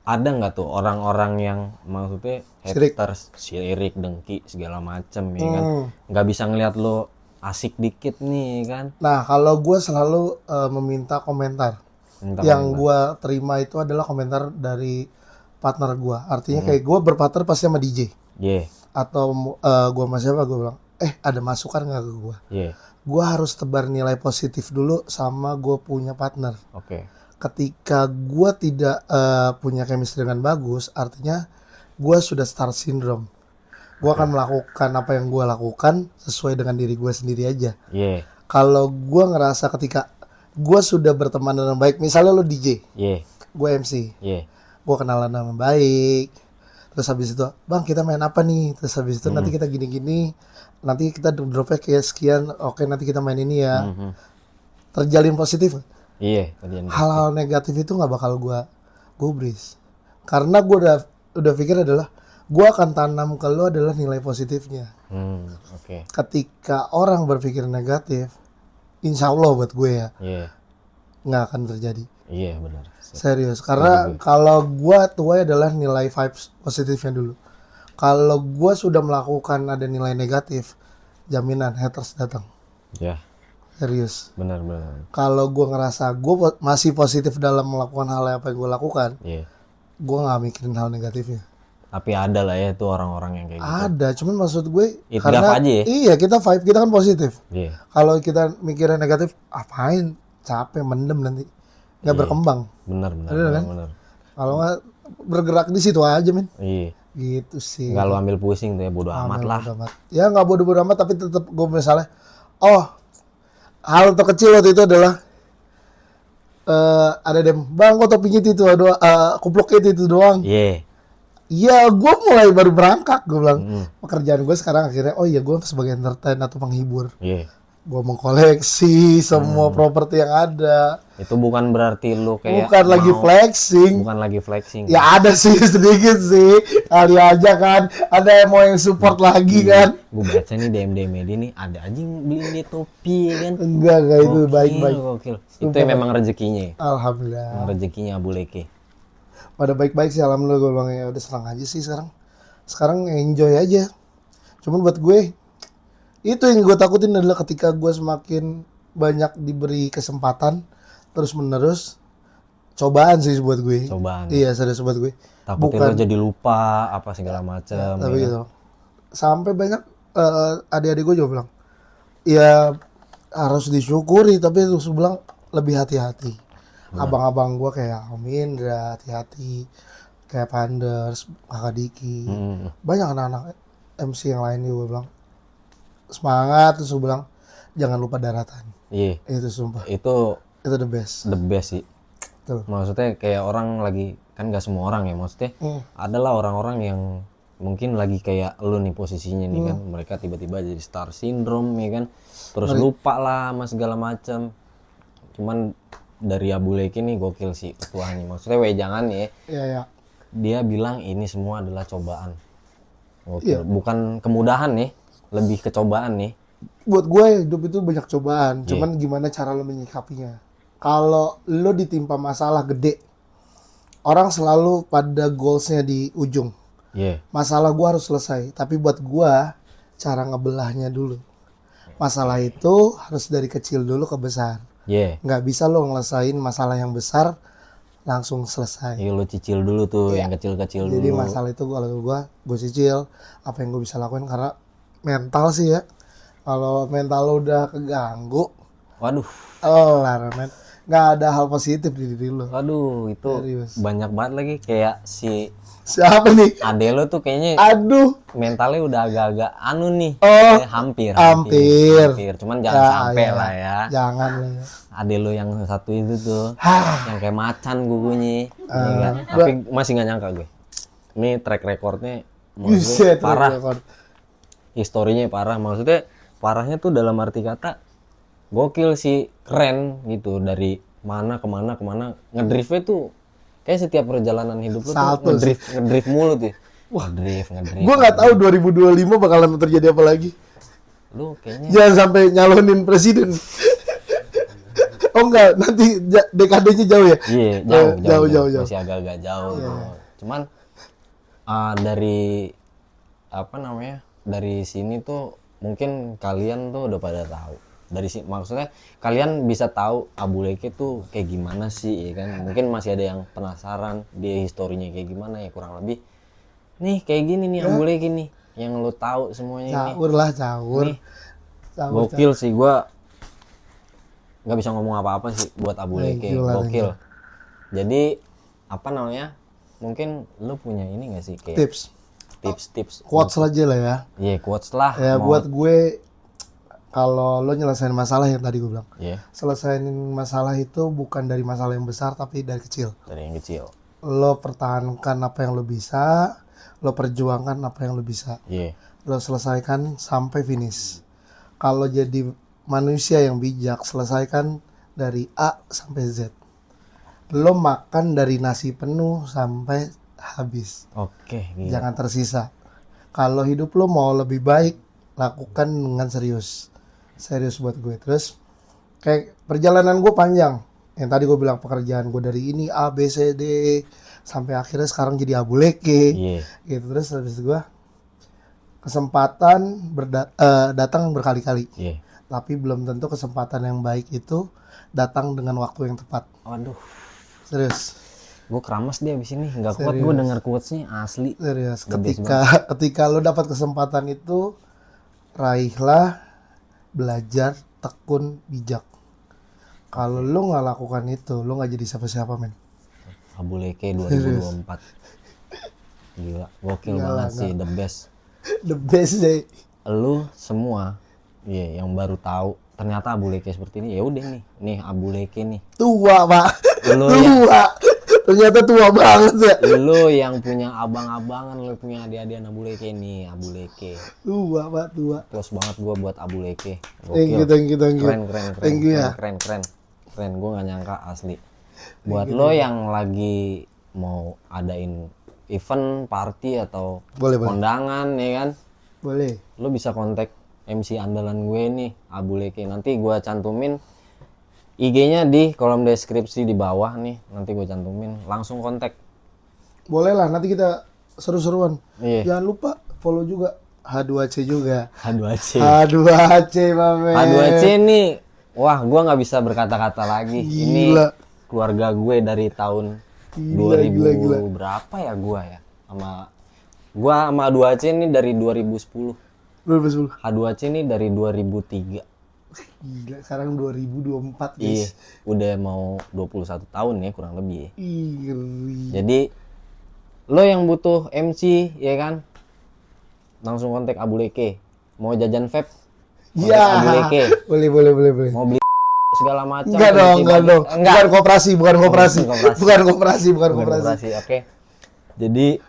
ada nggak tuh orang-orang yang maksudnya Sirik. haters, sirik, dengki segala macem ya kan? Hmm. Nggak bisa ngeliat lu asik dikit nih kan? Nah kalau gua selalu meminta komentar. Minta Yang komentar. gua terima itu adalah komentar dari partner gua. Artinya kayak gua berpartner pasti sama DJ Iya, atau gua sama siapa gua bilang, ada masukan nggak ke gua? iya, Gua harus tebar nilai positif dulu sama gua punya partner. oke. Ketika gue tidak punya chemistry dengan bagus, artinya gue sudah star syndrome. Gue akan melakukan apa yang gue lakukan sesuai dengan diri gue sendiri aja. Iya, Kalau gue ngerasa ketika gue sudah berteman dengan baik, misalnya lo DJ, iya, gue MC. Iya. Gue kenalan nama baik. Terus habis itu, bang kita main apa nih? Terus habis itu nanti kita gini-gini. Nanti kita dropnya kayak sekian. Oke nanti kita main ini ya. Mhm. Terjalin positif. Iya, kerjaan Hal-hal negatif itu nggak bakal gue gubris. Karena gue udah pikir adalah gue akan tanam ke lo adalah nilai positifnya. Oke. Ketika orang berpikir negatif, insya Allah buat gue ya Iya. nggak akan terjadi. Iya, benar. Serius, karena kalau gua tuai adalah nilai vibes positifnya dulu. Kalau gua sudah melakukan ada nilai negatif, jaminan haters datang. Ya, Serius. benar. Kalau gua ngerasa gua masih positif dalam melakukan hal apa yang gua lakukan, Iya. gua nggak mikirin hal negatifnya. Tapi ada lah ya itu orang-orang yang kayak gitu. Ada, cuman maksud gue Ikhtilaf aja ya? iya kita vibe kita kan positif. Iya. Kalau kita mikirnya negatif, apain? Capek, mendem nanti, nggak berkembang. Benar. Ada kan? Kalau nggak bergerak di situ aja men. Iya. Gitu sih. Enggak lu ambil pusing tuh ya, bodo amat lah. Bodo amat. Ya nggak bodo-bodo amat tapi tetap gue misalnya, hal terkecil waktu itu adalah ada dem, bang kok topinya itu doang, kupluknya itu doang. Iya. Iya, gue mulai baru berangkat, gue bilang pekerjaan gue sekarang akhirnya, oh iya gue sebagai entertain atau penghibur, Iya. gue mengkoleksi semua properti yang ada, Itu bukan berarti lu kayak bukan lagi flexing. bukan lagi flexing. Ya ada sih sedikit sih, kali aja kan, ada yang mau yang support lagi kan. Gue baca nih DM ini ada aja yang beliin dia topi ya kan. Enggak itu baik-baik. Gokil. Itu yang memang rezekinya. Alhamdulillah. Memang rezekinya Abu Leke. Pada baik-baik sih alhamdulillah, gue bilang ya udah senang aja sih sekarang enjoy aja. Cuman buat gue itu yang gue takutin adalah ketika gue semakin banyak diberi kesempatan terus menerus, cobaan sih buat gue. Cobaan. Iya serius buat gue. Takutnya lo jadi lupa apa segala macam. Tapi gitu sampai banyak adik-adik gue juga bilang ya harus disyukuri, tapi terus bilang lebih hati-hati. Abang-abang gue kayak Om Indra hati-hati, kayak Panders, Kakak Diki, banyak anak-anak MC yang lain juga bilang semangat, terus gue bilang jangan lupa daratan. Iya. Itu sumpah. Itu the best. the best sih. Tuh. Maksudnya kayak orang lagi, kan gak semua orang ya, maksudnya adalah orang-orang yang mungkin lagi kayak lu nih posisinya nih kan, mereka tiba-tiba jadi star syndrome ya kan, terus lupa lah sama segala macam. Cuman dari Abu Leke nih gokil sih ketuanya, maksudnya jangan ya. Iya. Dia bilang ini semua adalah cobaan. Gokil. Bukan kemudahan nih, lebih kecobaan nih. Buat gue hidup itu banyak cobaan, cuman gimana cara lo menyikapinya. Kalau lo ditimpa masalah gede, orang selalu pada goalsnya di ujung. Iya. Masalah gue harus selesai, tapi buat gue cara ngebelahnya dulu. Masalah itu harus dari kecil dulu ke besar. Iya. Nggak bisa lo ngelesain masalah yang besar langsung selesai. Iya, lo cicil dulu tuh yang kecil-kecil dulu. Jadi masalah itu kalau gue cicil apa yang gue bisa lakuin, karena mental sih ya. Kalau mental lo udah keganggu, Waduh. men. Nggak ada hal positif di diri lo. Waduh, itu Serius. banyak banget lagi kayak si Siapa nih? ade lo tuh kayaknya Aduh. mentalnya udah agak-agak anu nih. Oh, Hampir. Cuman jangan sampai lah ya. Jangan lah ya. Ade lo yang satu itu tuh, yang kayak macan gugunya, ya kan? Ah. Tapi masih nggak nyangka gue. Ini track recordnya menurut gue Buset, parah. rekor. Historinya parah, maksudnya parahnya tuh dalam arti kata gokil sih, keren gitu, dari mana kemana ngedriftnya tuh kayak setiap perjalanan hidup lu Satu tuh ngedrift mulu tuh. Ngedrift. Gue nggak tahu 2025 bakalan terjadi apa lagi. Lu kayaknya Jangan sampai nyalonin presiden. Oh enggak, nanti dekadenya jauh ya? iya, jauh. masih agak-agak jauh. Cuman dari apa namanya? Dari sini tuh mungkin kalian tuh udah pada tahu. Dari sini maksudnya kalian bisa tahu Abu Leke tuh kayak gimana sih ya kan. Mungkin masih ada yang penasaran dia historinya kayak gimana ya, kurang lebih. Nih kayak gini nih Abu Leke nih yang lu tahu semuanya Caur. nih. Gokil sih, gua nggak bisa ngomong apa-apa sih buat Abu Leke. Gokil. Jadi apa namanya? Mungkin lu punya ini nggak sih kayak Tips tips quotes aja lah ya. Iya, quotes lah. Ya buat gue Kalau lo nyelesain masalah yang tadi gue bilang, Iya, selesain masalah itu bukan dari masalah yang besar tapi dari kecil. dari yang kecil. Lo pertahankan apa yang lo bisa, lo perjuangkan apa yang lo bisa, Iya, lo selesaikan sampai finish. Kalau jadi manusia yang bijak, selesaikan dari A sampai Z. Lo makan dari nasi penuh sampai habis, oke, gila. jangan tersisa. Kalau hidup lo mau lebih baik, lakukan dengan serius buat gue. Terus kayak perjalanan gue panjang, yang tadi gue bilang pekerjaan gue dari ini A B C D sampai akhirnya sekarang jadi abuleke Iya, gitu. Terus habis itu gue kesempatan datang berkali-kali, iya. tapi belum tentu kesempatan yang baik itu datang dengan waktu yang tepat. Waduh, Serius, gue keramas dia abis ini. Nggak kuat gue denger quotesnya asli. serius. The best Ketika lo dapat kesempatan itu, raihlah, belajar, tekun, bijak. Kalau lo nggak lakukan itu, lo nggak jadi siapa-siapa, men. Abuleke 2024. Gila, gokil Nggak banget lah, sih, the best. The best deh. Lu semua, iya, yang baru tahu ternyata Abuleke seperti ini. Ya udah nih Abuleke nih. Tua, Pak. Lu yang, Tua. Ternyata tua banget ya. lu yang punya abang-abangan, lu punya adik-adikan Abuleke nih, Abuleke. Tua, Pak, tua. Plus banget gua buat Abuleke. Thank you. Keren. Thank you ya. Keren. Gua nggak nyangka asli. Buat lo yang lagi mau adain event, party atau Boleh. kondangan ya kan, Boleh. lo bisa kontak MC andalan gue nih, Abuleke. Nanti gue cantumin IG-nya di kolom deskripsi di bawah nih. Nanti gue cantumin, langsung kontak. Boleh lah, nanti kita seru-seruan. Iya. Jangan lupa follow juga H2C juga. H2C. H2C, Mame. H2C nih, wah gue nggak bisa berkata-kata lagi. Ini Gila. keluarga gue dari tahun Gila, 2000 gila. berapa ya gue ya, sama H2C ini dari 2010. 2010. H2C ini dari 2003. Gila, sekarang 2024, guys. Iya, udah mau 21 tahun ya kurang lebih ya. Ih, Jadi lo yang butuh MC ya kan, langsung kontak Abuleke. Mau jajan vape, kontak ya. Abuleke. Boleh. Mau beli segala macam. Enggak dong. Enggak. Bukan koperasi. Bukan koperasi. Bukan koperasi. Oke. Jadi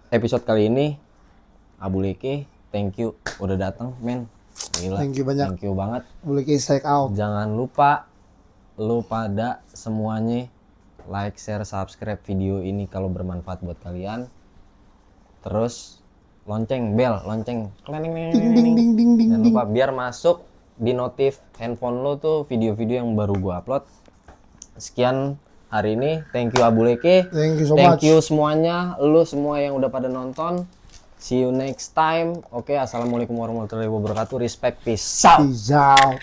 episode kali ini Abuleke, thank you udah datang, men. Gila. Thank you banyak. Thank you banget. Boleh check out. Jangan lupa lu pada semuanya like, share, subscribe video ini kalau bermanfaat buat kalian. Terus lonceng. Ding. Jangan lupa biar masuk di notif handphone lu tuh video-video yang baru gua upload. Sekian hari ini. Thank you Abuleke. Thank you so Thank much. you semuanya, lu semua yang udah pada nonton. See you next time. Oke, assalamualaikum warahmatullahi wabarakatuh. Respect, peace out. Peace out.